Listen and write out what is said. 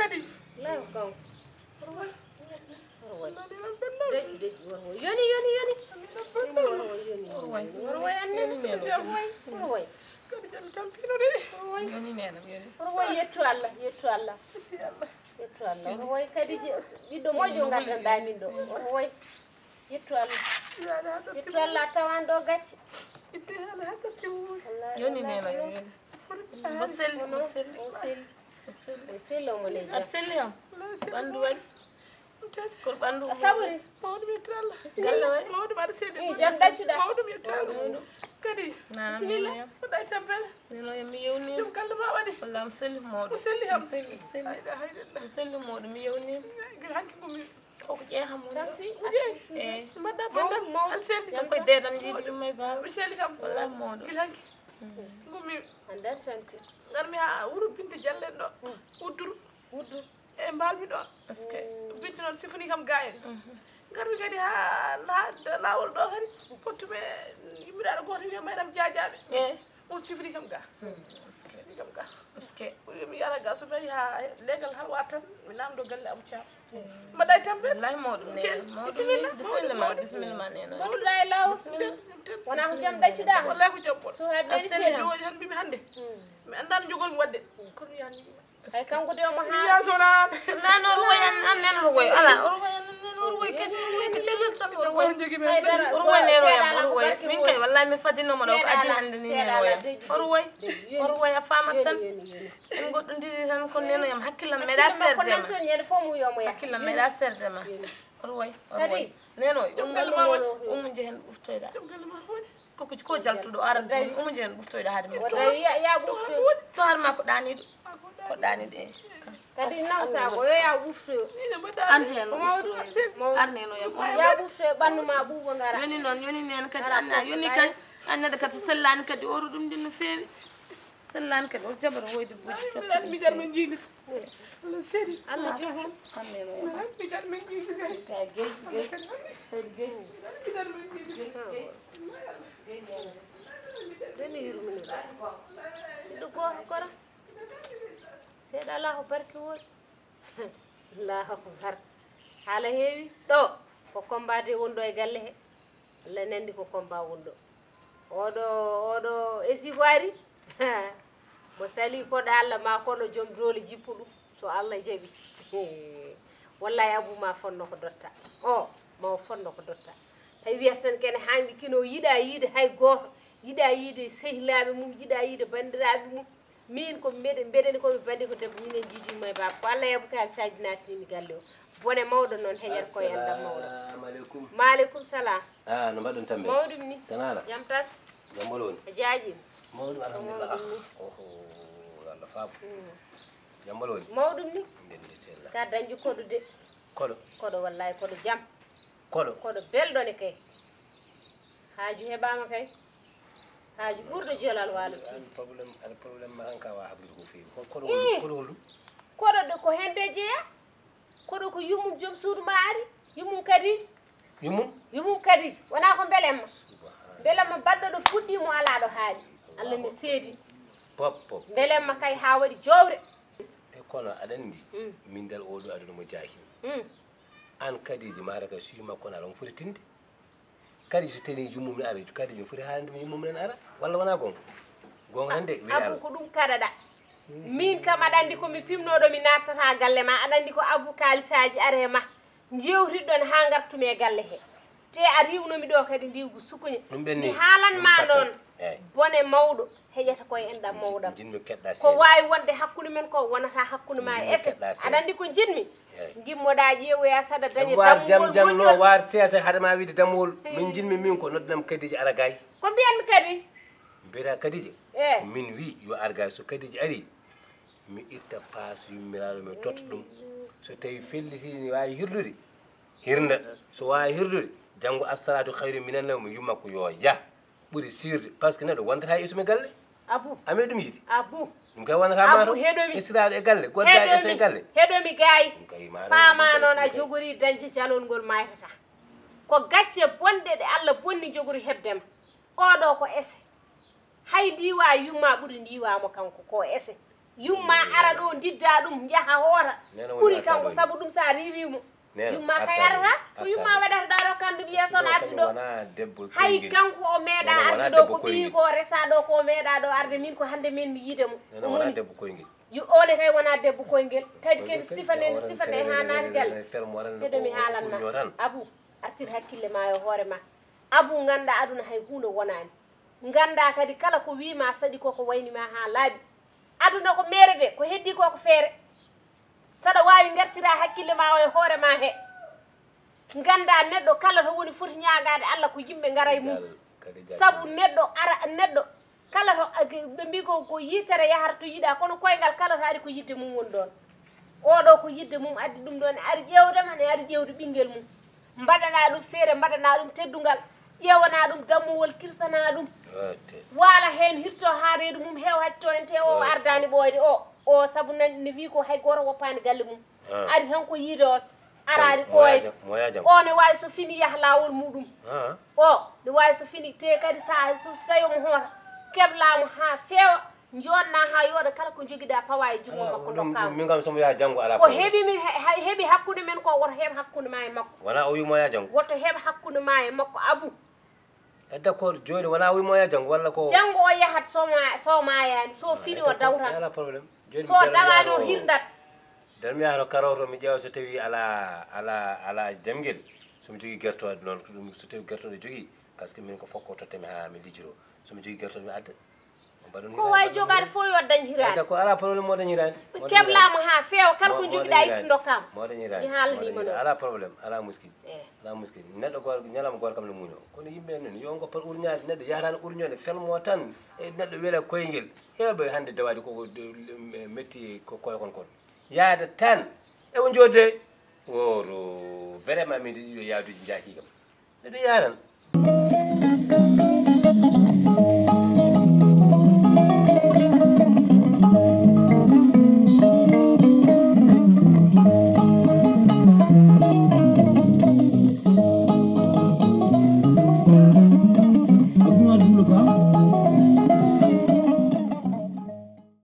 kadi la ko Orway Orway nani man benna dej Orway yoni Orway anne Orway kadi jan tampino de yoni nena yoni Orway yettu Allah yettu Allah Orway kadi ɓiɗɗo moƴƴo gandanɗa min ɗo Orway yettu Allah yaade ha yettu Allah tawan ɗo gacce itte hala hakkati mum yoni nena yoni boselli sello mo leydi aɗa selli kam ɓanndu waɗi kono ɓanndu saburi mawɗo mi yetta Allah galle waɗi mawɗo mbaɗa seeɗi jam daccuɗa mawɗo mi yetta Allah kadi bisimilla mbaɗa tampere neno yam mi yewnima ɗum galle ma waɗi walla mi selli mawɗo o selli ham hayɗa hayɗa mi selli mawɗo mi yewnima gila hanki komi koko ƴeeham woni eyi mbaɗɗa banda an selli tan koye deedam jiiɗi ɗum may baba mi selli kam wallahi mawɗo gila hanki gomi andar tanti garmi ha wuro binte jallen ɗo udduru wuddu e mbalmi ɗon est ce que binte noon sifani kam ga en garmi kadi ha lawol ɗo kadi pottuɓe yimmiɗaɗo goto wiya maydam jajaɓe eyi on sifani kam ga sifani kam ga est ce que mi yara ga so tawi ha legal han wat tan mi namdo galle abou thiam mbaɗa tambe wallahi mawɗo nena mawɗo bisimilla ma nena mawɗuɗa e law wona ko jam daccuɗa wallahi ko jam bon so haɓɓeni seeɗa jogoji tan mbimi hande mi andano jogolmi wadde kono yani hay kanko de omo mi ya sonan nan Orway an nen Orway ala Orway nen Orway kadi Orway ko cellal tan Orway jogi men Orway nenoyam Orway min kay wallahi mi fadinoma ɗo ko adi hande ni nenoyam Orway a famat tan en goɗɗo ndiri tan ko nenoyam hakkillam meeɗa serdema ñande fof mu yomo ya hakkillam meeɗa serdema Orway nenoy ummo jehen ɓuftoyɗa ko jaltuɗo arande ummo jehen ɓuftoyɗa haade mi ya ɓufto to harma ko ɗaniɗo ko ɗaniɗo e kadi nawsago yo ya ɓuftoyo ande hen arnenoyam ya ɓuftoyo ɓandu ma ɓuuɓo ngara yoni noon yoni nene kadi anna yoni kadi annede kadi so sellani kadi oru ɗum ɗin no feewi sellani kadi o jabata woyde bojji mi jar men jiiɗi Allah seedi Allah jogum arnenoyam mi jar men jiiɗi kay ka geji seydi geji mi jar men jiiɗi beni yurminiɗa ɗiɗo goto kora seeɗa ala ko barki woɗi allahu akbar haala heewi ɗo ko combade wonɗo e galle he Allah nandi ko combat wonɗo oɗo esifari mo sali koɗo Allah ma kono joom doole jippo ɗum so Allah jaaɓi wallahi abou ma fonno ko dotta o ma fonno ko dotta hay wiyata tan kene hanɗi kino yiɗa yiide hay goto yiɗa yiide sehilaɓe mum yiɗa yiide bandiraɓe mum min ko mbeɗeni komi bandi ko debbo minen jiijima e baba ko Allah yaɓu kalisaji natimi galle o bone mawɗo noon heñat koye andam mawɗo assalamu maaleykum salam no mbaɗɗon tambe mawɗum ni tanala jam tan jambol woni a jaajima mawɗum alhamdulillah oho Allah faabu jambol woni mawɗum ni ndenditella ka dañju koɗo de koɗo wallahi koɗo jam koɗo belɗone kay haaju heɓama kay haaju ɓurɗo joolal waalo probléme ma hanka wa hablude ko feewi koɗo holɗum koɗo ɗo ko hende jeeya koɗo ko yummum joom suudu ma ari yummum kadiji yummum kadiji wona ko belemma baɗɗo ɗo fuɗɗimo ala ɗo haali Allah ne seedi pop belemma kay ha waɗi jowre e kono aɗa andi min dal oɗo aduna mo jaahi an kadiji mara ka suuma kono aɗa on foti tinde kadi so tani yummum ne ara kadiji foti haalande mi yummum nen ara walla wona gonga tan de abou ko ɗum kaɗaɗa min kam aɗa andi komi pimnoɗo mi nattata galle ma aɗa andi ko abou kalisaji are ma jewtiɗɗon ha gartumi e galle he te a riwnomi ɗo kadi ndiwgu sukuña mi haalanma noon bone mawɗo heƴata koye enɗam mawɗam ko wawi wonde hakkude men ko wonata hakkude ma e ese aɗa andi ko jinmi gimmoɗa ƴeewoya saɗa dañi jam no war sese haadema wiide dammowol min jinmi min ko noddinam kadiji ara gay ko mbiyanmi kadiji mbiyata kadiji min wi yo ar gay so kadiji ari mi itta paas yummiraɗo mi totta ɗum so tawi fellitini wawi hirdude hirda so wawi hirdude janggo assalatu hayru minannaw mi yumma ko yo ya ɓuuri sirde par ce que neɗɗo wondata ha isume galle abou ami ɗum yiiti abou ɗum kay wonata ma to isiraɗo e galle godda ese e galle heɗomi gayi fama noon a jogori dañde jalol ngol maytata ko gacce bonde ɗe Allah bonni jogori hebdema oɗo ko ese hay ndiwa yumma ɓuuri ndiwamo kanko ko ese yumma ara ɗo didda ɗum jaha hoota ɓuri kanko sabu ɗum sa riwimo yumma kay arata ko yumma waɗata ɗo kan ɗum yeeso no ardi ɗo hay kanko o meeɗa arde ɗo ko ɓii ko resa ɗo ko meeɗa ɗo arde min ko hande min mi yiide mo one kay wona debbo koyngel kadi ken sifane ha naati galle heɗo mi haalanma Abou artir hakkille ma e hoore ma Abou ganda aduna hay hunde wonani ganda kadi kala ko wima saɗi koko waynima ha laaɓi aduna ko meerede ko heddi koko feere saɗa wawi gartira hakkille ma o e hoore ma he ganda neɗɗo kala to woni foti ñagade Allah ko yimɓe gara e mum sabu neɗɗo kala to ɓe mbi ko yitere yahata to yiɗa kono koyngal kala to ari ko yidde mum woni ɗon oɗo ko yidde mum addi ɗum ɗon ari ƴewdema ne ari ƴewde ɓinguel mum mbaɗana ɗum feere mbaɗana ɗum teddungal ƴewana ɗum dammowol kirsana ɗum wala hen hirto ha reedu mum heew hacci to en te o ardani ɓoyde o saabu ne wi ko hay goto woppani galle mum ari tan ko yiide on arani ɓoyde o ne wawi so fini yaaha lawol muɗum o ne wawi so fini te kadi sa so tawi omo hoota keblamo ha feewa jonna ha yooɗa kala ko joguiɗa pawa e jungo makko dokkama min kam somo yaha janggo ala ko heeɓi hakkude men ko woto heeɓ hakkude ma e makko wona o wimo yaha janggo woto heeɓ hakkude ma e makko Abou d' accord joni wona o wimo yaha janggo walla ko janggo o yahat so mayani so fini o dawtan ala probléme so dawani o hirdat dan mi yaha to karoto mi ƴeewa so tawi ala jamguel somi jogui guertoɗe noon ɗum so tawi guertoɗe jogui par ce que min ko fokko tottami ha mi lijjiro somi jogui guertoɗe mi adda ko wawi jogade fof yo dañ hirani d' accord ala probléme mo dañirani keblama ha feewa kala ko joguiɗa ittu dokkama mo dañirani mi haalanima noon ala probléme ala muskil ala muskil neɗɗo goto ñalama goto kam ne muño kono yimɓe noon yo goppal urñade neɗɗo yahatan urñode felmo tan e neɗɗo weela koyguel heewɓe hande dawadi koko metti ko koye kon yaada tan ewo jodde woro vraiment min ɗiɗo yaaduji jaaki kam neɗɗo yahatan